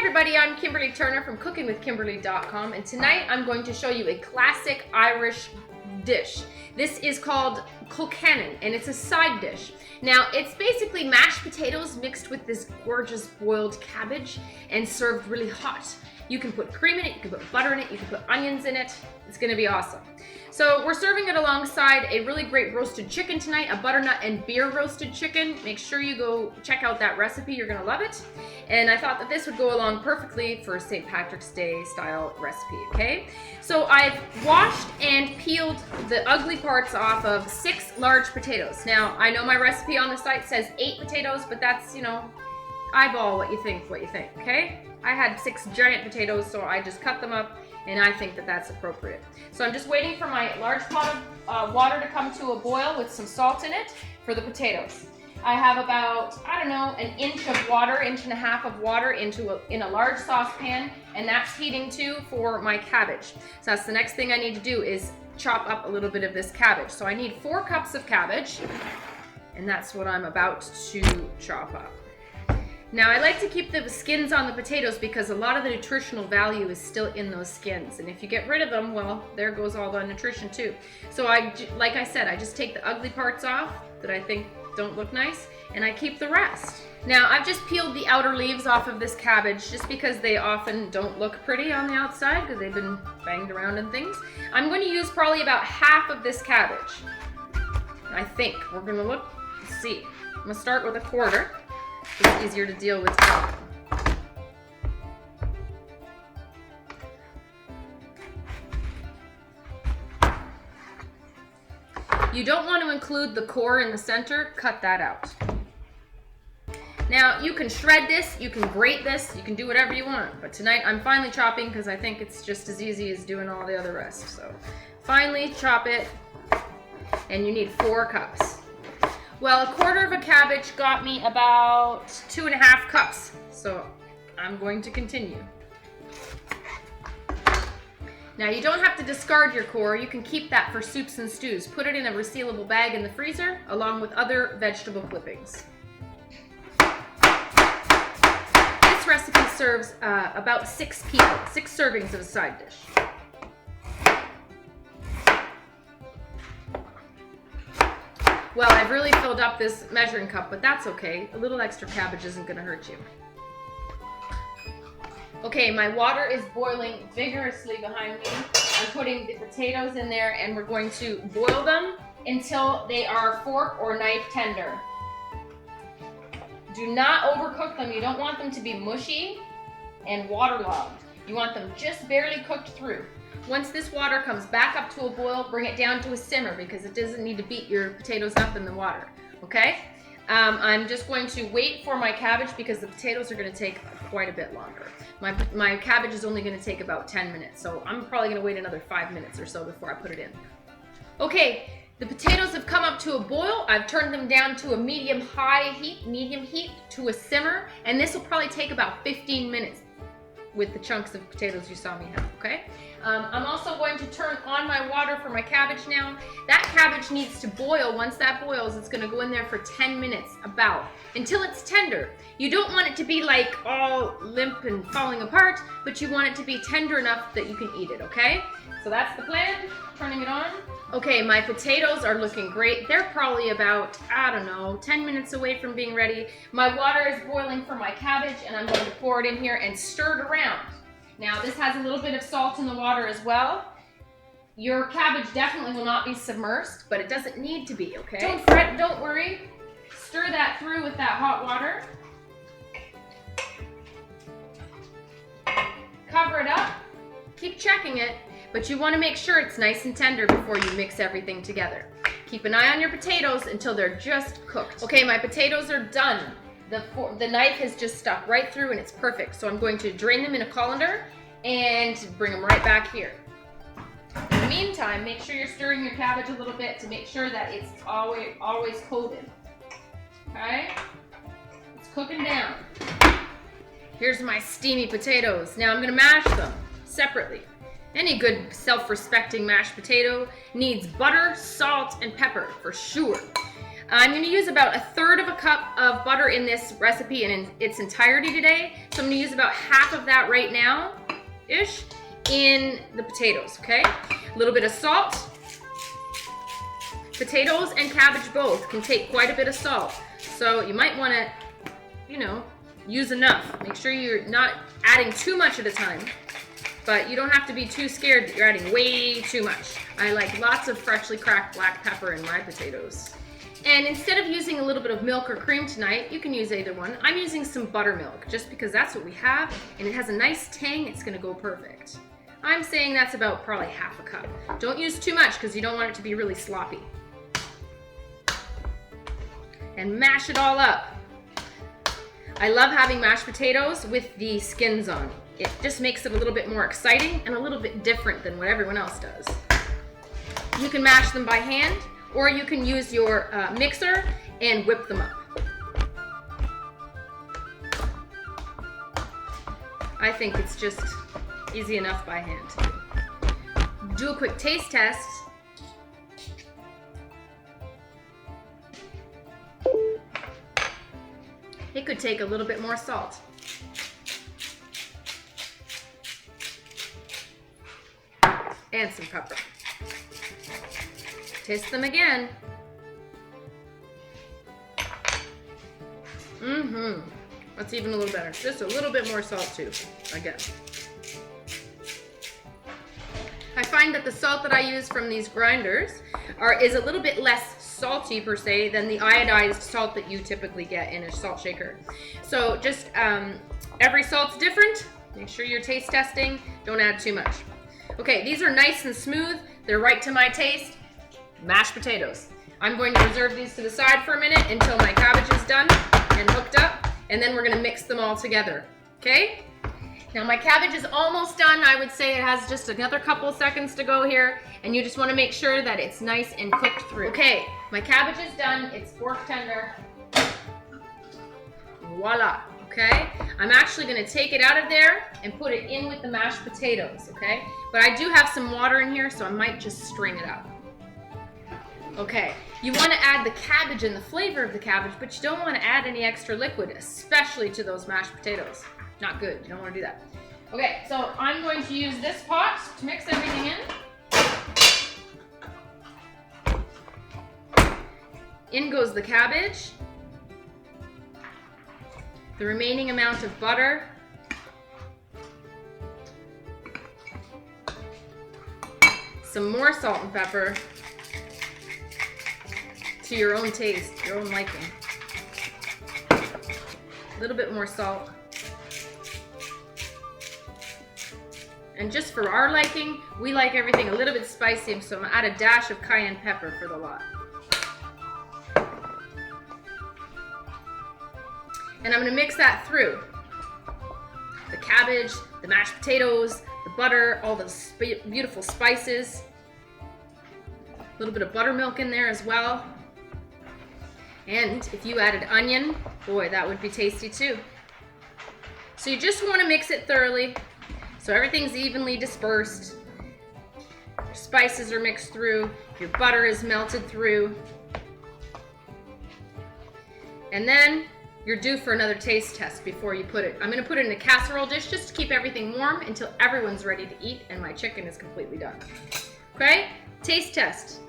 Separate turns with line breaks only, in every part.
everybody, I'm Kimberly Turner from cookingwithkimberly.com, and tonight I'm going to show you a classic Irish dish. This is called Colcannon, and it's a side dish. Now, it's basically mashed potatoes mixed with this gorgeous boiled cabbage and served really hot. You can put cream in it, you can put butter in it, you can put onions in it. It's gonna be awesome. So we're serving it alongside a really great roasted chicken tonight, a butternut and beer roasted chicken. Make sure you go check out that recipe, you're gonna love it. And I thought that this would go along perfectly for a St. Patrick's Day style recipe, okay? So I've washed and peeled the ugly parts off of 6 large potatoes. Now, I know my recipe on the site says 8 potatoes, but that's, you know, eyeball what you think, okay? I had 6 giant potatoes, so I just cut them up, and I think that that's appropriate. So I'm just waiting for my large pot of water to come to a boil with some salt in it for the potatoes. I have about, I don't know, an inch of water, inch and a half of water in a large saucepan, and that's heating too for my cabbage. So that's the next thing I need to do is chop up a little bit of this cabbage. So I need 4 cups of cabbage, and that's what I'm about to chop up. Now, I like to keep the skins on the potatoes because a lot of the nutritional value is still in those skins. And if you get rid of them, well, there goes all the nutrition too. So like I said, I just take the ugly parts off that I think don't look nice, and I keep the rest. Now, I've just peeled the outer leaves off of this cabbage just because they often don't look pretty on the outside because they've been banged around and things. I'm going to use probably about half of this cabbage. I think. We're going to look, see. I'm going to start with a quarter. It's easier to deal with. You don't want to include the core in the center, cut that out. Now, you can shred this, you can grate this, you can do whatever you want, but tonight I'm finely chopping because I think it's just as easy as doing all the other rest. So, finely chop it, and you need 4 cups. Well, a quarter of a cabbage got me about 2.5 cups, so I'm going to continue. Now, you don't have to discard your core. You can keep that for soups and stews. Put it in a resealable bag in the freezer, along with other vegetable clippings. This recipe serves about 6 people, 6 servings of a side dish. Well, I've really filled up this measuring cup, but that's okay. A little extra cabbage isn't gonna hurt you. Okay, my water is boiling vigorously behind me. I'm putting the potatoes in there, and we're going to boil them until they are fork or knife tender. Do not overcook them. You don't want them to be mushy and waterlogged. You want them just barely cooked through. Once this water comes back up to a boil, bring it down to a simmer because it doesn't need to beat your potatoes up in the water, okay? I'm just going to wait for my cabbage because the potatoes are going to take quite a bit longer. My cabbage is only going to take about 10 minutes, so I'm probably going to wait another 5 minutes or so before I put it in. Okay, the potatoes have come up to a boil. I've turned them down to a medium heat to a simmer, and this will probably take about 15 minutes with the chunks of potatoes you saw me have, okay? I'm also going to turn on my water for my cabbage now. That cabbage needs to boil. Once that boils, it's gonna go in there for 10 minutes, until it's tender. You don't want it to be like all limp and falling apart, but you want it to be tender enough that you can eat it, okay? So that's the plan, turning it on. Okay, my potatoes are looking great. They're probably about, I don't know, 10 minutes away from being ready. My water is boiling for my cabbage, and I'm going to pour it in here and stir it around. Now, this has a little bit of salt in the water as well. Your cabbage definitely will not be submersed, but it doesn't need to be, okay? Don't fret, don't worry. Stir that through with that hot water. Cover it up. Keep checking it. But you want to make sure it's nice and tender before you mix everything together. Keep an eye on your potatoes until they're just cooked. Okay, my potatoes are done. The knife has just stuck right through and it's perfect. So I'm going to drain them in a colander and bring them right back here. In the meantime, make sure you're stirring your cabbage a little bit to make sure that it's always coated. Okay? It's cooking down. Here's my steamy potatoes. Now I'm going to mash them separately. Any good self-respecting mashed potato needs butter, salt, and pepper for sure. I'm going to use about 1/3 cup of butter in this recipe in its entirety today. So I'm going to use about half of that right now-ish in the potatoes, okay? A little bit of salt. Potatoes and cabbage both can take quite a bit of salt. So you might want to, you know, use enough. Make sure you're not adding too much at a time. But you don't have to be too scared that you're adding way too much. I like lots of freshly cracked black pepper in my potatoes. And instead of using a little bit of milk or cream tonight, you can use either one. I'm using some buttermilk just because that's what we have and it has a nice tang. It's gonna go perfect. I'm saying that's about probably half a cup. Don't use too much because you don't want it to be really sloppy. And mash it all up. I love having mashed potatoes with the skins on. It just makes it a little bit more exciting and a little bit different than what everyone else does. You can mash them by hand or you can use your mixer and whip them up. I think it's just easy enough by hand. Do a quick taste test. It could take a little bit more salt. And some pepper. Taste them again. That's even a little better. Just a little bit more salt too, again. I find that the salt that I use from these grinders is a little bit less salty per se than the iodized salt that you typically get in a salt shaker. So just every salt's different. Make sure you're taste testing. Don't add too much. Okay, these are nice and smooth. They're right to my taste. Mashed potatoes. I'm going to reserve these to the side for a minute until my cabbage is done and hooked up, and then we're gonna mix them all together, okay? Now my cabbage is almost done. I would say it has just another couple seconds to go here, and you just wanna make sure that it's nice and cooked through. Okay, my cabbage is done. It's fork tender. Voila, okay? I'm actually gonna take it out of there and put it in with the mashed potatoes, okay? But I do have some water in here, so I might just strain it up. Okay, you want to add the cabbage and the flavor of the cabbage, but you don't want to add any extra liquid, especially to those mashed potatoes. Not good, you don't want to do that. Okay, so I'm going to use this pot to mix everything in. In goes the cabbage, the remaining amount of butter, some more salt and pepper, to your own taste, your own liking. A little bit more salt. And just for our liking, we like everything a little bit spicy, so I'm gonna add a dash of cayenne pepper for the lot. And I'm gonna mix that through. The cabbage, the mashed potatoes, the butter, all the beautiful spices. A little bit of buttermilk in there as well. And if you added onion, boy, that would be tasty too. So you just want to mix it thoroughly so everything's evenly dispersed. Your spices are mixed through, your butter is melted through. And then you're due for another taste test before you put it. I'm going to put it in a casserole dish just to keep everything warm until everyone's ready to eat and my chicken is completely done. Okay? Taste test.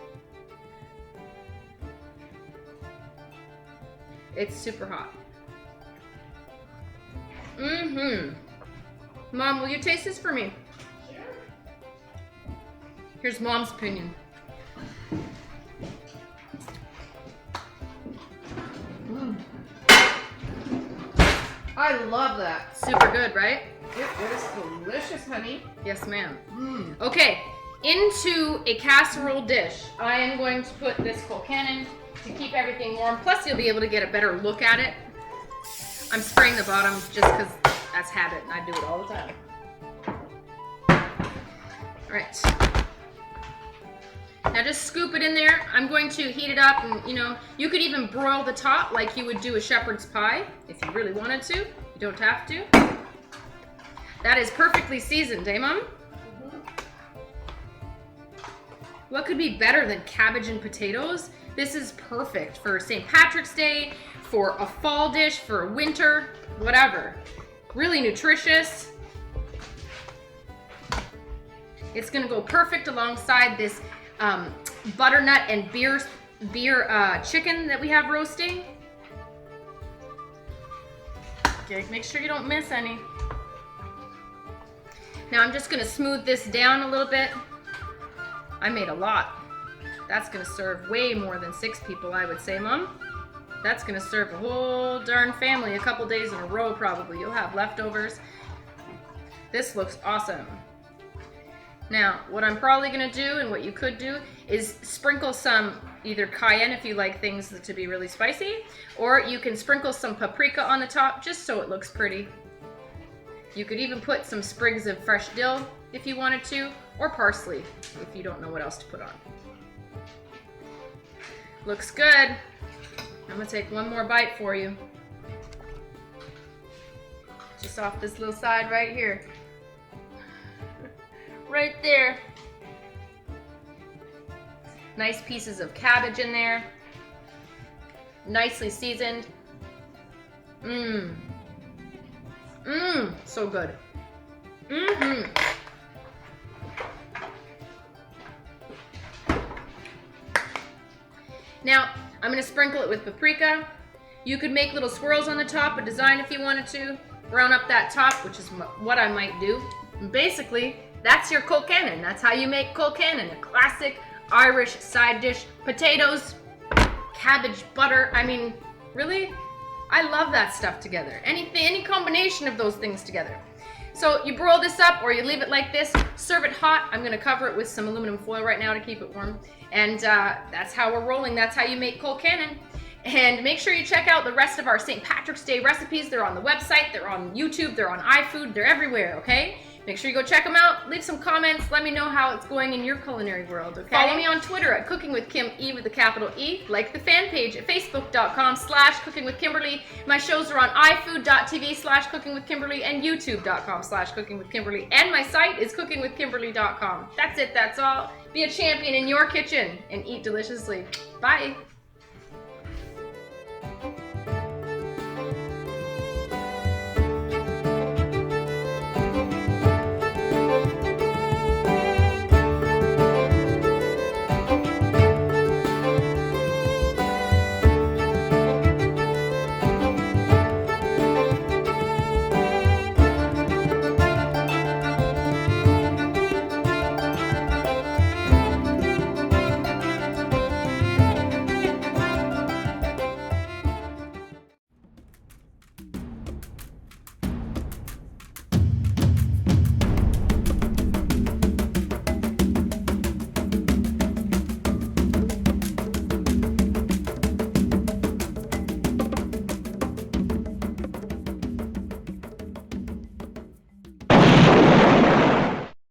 It's super hot. Mom, will you taste this for me? Sure. Here's Mom's opinion.
I love that.
Super good, right?
It is delicious, honey.
Yes, ma'am. Okay, into a casserole dish, I am going to put this Colcannon to keep everything warm. Plus, you'll be able to get a better look at it. I'm spraying the bottom just because that's habit, and I do it all the time. All right. Now just scoop it in there. I'm going to heat it up, and you could even broil the top like you would do a shepherd's pie if you really wanted to. You don't have to. That is perfectly seasoned, eh, Mom? What could be better than cabbage and potatoes? This is perfect for St. Patrick's Day, for a fall dish, for winter, whatever. Really nutritious. It's gonna go perfect alongside this butternut and beer chicken that we have roasting. Okay, make sure you don't miss any. Now I'm just gonna smooth this down a little bit. I made a lot. That's gonna serve way more than 6 people, I would say, Mom. That's gonna serve a whole darn family a couple days in a row probably. You'll have leftovers. This looks awesome. Now, what I'm probably gonna do, and what you could do, is sprinkle some either cayenne if you like things to be really spicy, or you can sprinkle some paprika on the top just so it looks pretty. You could even put some sprigs of fresh dill if you wanted to, or parsley if you don't know what else to put on. Looks good. I'm gonna take one more bite for you. Just off this little side right here. Right there. Nice pieces of cabbage in there. Nicely seasoned. Mmm. Mmm, so good. Mm-hmm. Now, I'm gonna sprinkle it with paprika. You could make little swirls on the top, a design if you wanted to. Brown up that top, which is what I might do. And basically, that's your Colcannon. That's how you make Colcannon, a classic Irish side dish. Potatoes, cabbage, butter. I mean, really? I love that stuff together. Any combination of those things together. So you broil this up or you leave it like this, serve it hot. I'm gonna cover it with some aluminum foil right now to keep it warm. And that's how we're rolling. That's how you make Colcannon. And make sure you check out the rest of our St. Patrick's Day recipes. They're on the website, they're on YouTube, they're on iFood, they're everywhere, okay? Make sure you go check them out, leave some comments, let me know how it's going in your culinary world, okay? Follow me on Twitter at Cooking with Kim, E with a capital E. Like the fan page at facebook.com/cookingwithkimberly. My shows are on ifood.tv/cookingwithkimberly and youtube.com/cookingwithkimberly. And my site is cookingwithkimberly.com. That's it, that's all. Be a champion in your kitchen and eat deliciously. Bye.